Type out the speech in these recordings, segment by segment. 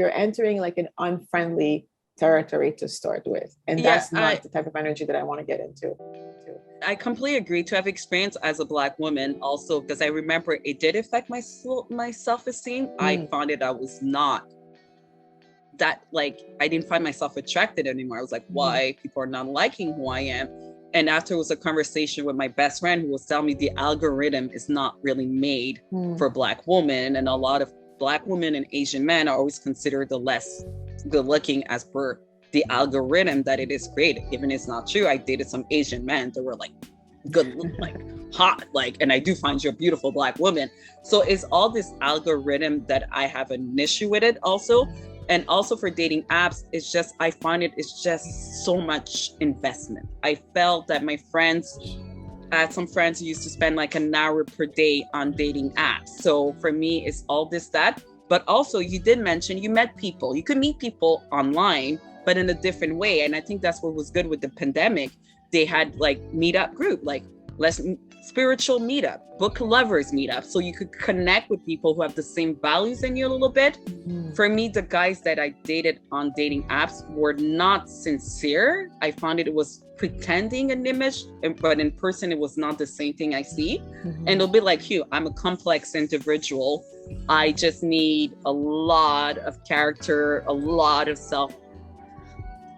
you're entering like an unfriendly territory to start with. And that's not the type of energy that I want to get into. I completely agree. To have experience as a Black woman also, because I remember it did affect my self-esteem. I found it I was not that, like, I didn't find myself attracted anymore. I was like, why people are not liking who I am? And after it was a conversation with my best friend who was telling me the algorithm is not really made for Black women, and a lot of Black women and Asian men are always considered the less good looking as per the algorithm that it is created. Even it's not true. I dated some Asian men that were like good, like hot, like, and I do find you a beautiful Black woman. So it's all this algorithm that I have an issue with it also. And also for dating apps, it's just, I find it's just so much investment. I felt that my friends, I had some friends who used to spend like an hour per day on dating apps. So for me, it's all this, that. But also you did mention you met people. You could meet people online, but in a different way. And I think that's what was good with the pandemic. They had like meetup group, like less spiritual meetup, book lovers meetup. So you could connect with people who have the same values in you a little bit. For me, the guys that I dated on dating apps were not sincere. I found it was pretending an image, but in person, it was not the same thing I see. And it'll be like, Hugh, I'm a complex individual. I just need a lot of character, a lot of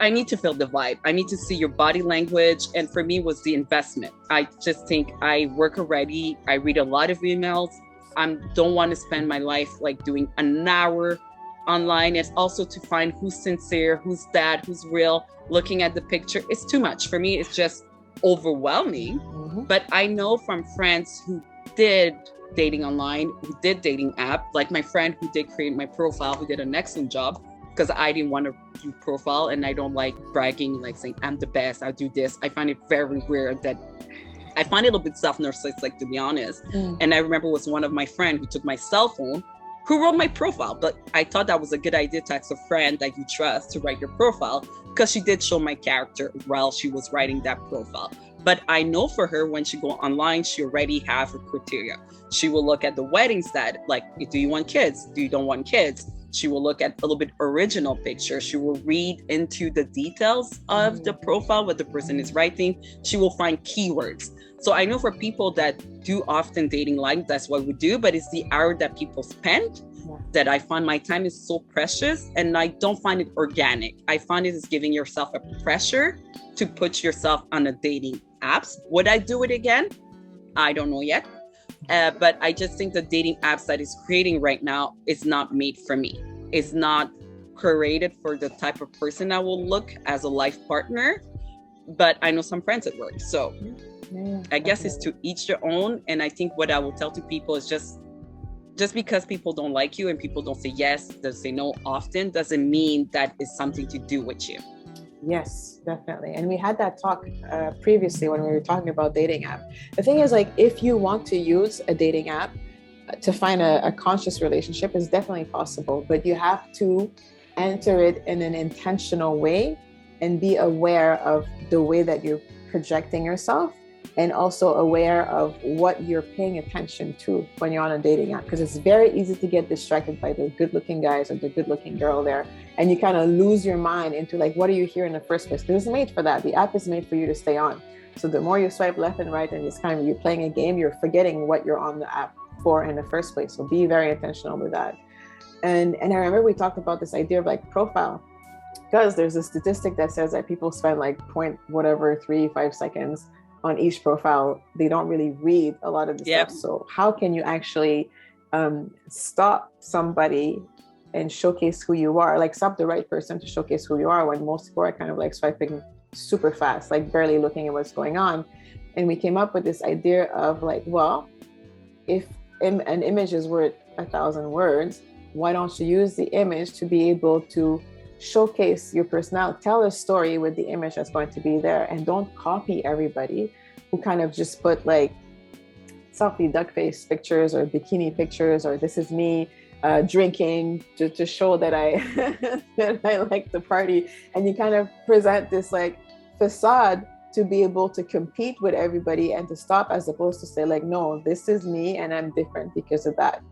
I need to feel the vibe. I need to see your body language. And for me, was the investment. I just think I work already. I read a lot of emails. I don't want to spend my life like doing an hour online. It's also to find who's sincere, who's that, who's real, looking at the picture. It's too much. For me, it's just overwhelming. But I know from friends who did dating online, who did dating app, like my friend who did create my profile, who did an excellent job, because I didn't want to do profile and I don't like bragging, like saying I'm the best, I do this. I find it very weird that I find it a little bit self-narcissistic, to be honest. And I remember it was one of my friends who took my cell phone, who wrote my profile. But I thought that was a good idea to ask a friend that you trust to write your profile, because she did show my character while she was writing that profile. But I know for her, when she go online, she already have her criteria. She will look at the wedding stat, like, do you want kids? Do you don't want kids? She will look at a little bit original pictures. She will read into the details of the profile, what the person is writing. She will find keywords. So I know for people that do often dating live, that's what we do, but it's the hour that people spend that I find my time is so precious, and I don't find it organic. I find it is giving yourself a pressure to put yourself on a dating apps. Would I do it again? I don't know yet. But I just think the dating apps that is creating right now is not made for me. It's not created for the type of person I will look as a life partner. But I know some friends at work. So I guess it's to each their own. And I think what I will tell to people is just because people don't like you and people don't say yes, they say no often, doesn't mean that is something to do with you. Yes, definitely. And we had that talk previously when we were talking about dating app. The thing is, like, if you want to use a dating app to find a conscious relationship, is definitely possible, but you have to enter it in an intentional way and be aware of the way that you're projecting yourself, and also aware of what you're paying attention to when you're on a dating app. Because it's very easy to get distracted by the good-looking guys or the good-looking girl there. And you kind of lose your mind into like, what are you here in the first place? Because it's made for that. The app is made for you to stay on. So the more you swipe left and right, and it's kind of, you're playing a game, you're forgetting what you're on the app for in the first place. So be very intentional with that. And I remember we talked about this idea of like profile, because there's a statistic that says that people spend like 3-5 seconds on each profile. They don't really read a lot of the stuff. So how can you actually stop somebody and showcase who you are? Like, stop the right person to showcase who you are, when most people are kind of like swiping super fast, like barely looking at what's going on. And we came up with this idea of like, well, if an image is worth 1,000 words, why don't you use the image to be able to showcase your personality, tell a story with the image that's going to be there, and don't copy everybody who kind of just put like selfie duck face pictures or bikini pictures, or this is me drinking to show that I that I like the party, and you kind of present this like facade to be able to compete with everybody and to stop, as opposed to say like, no, this is me and I'm different because of that.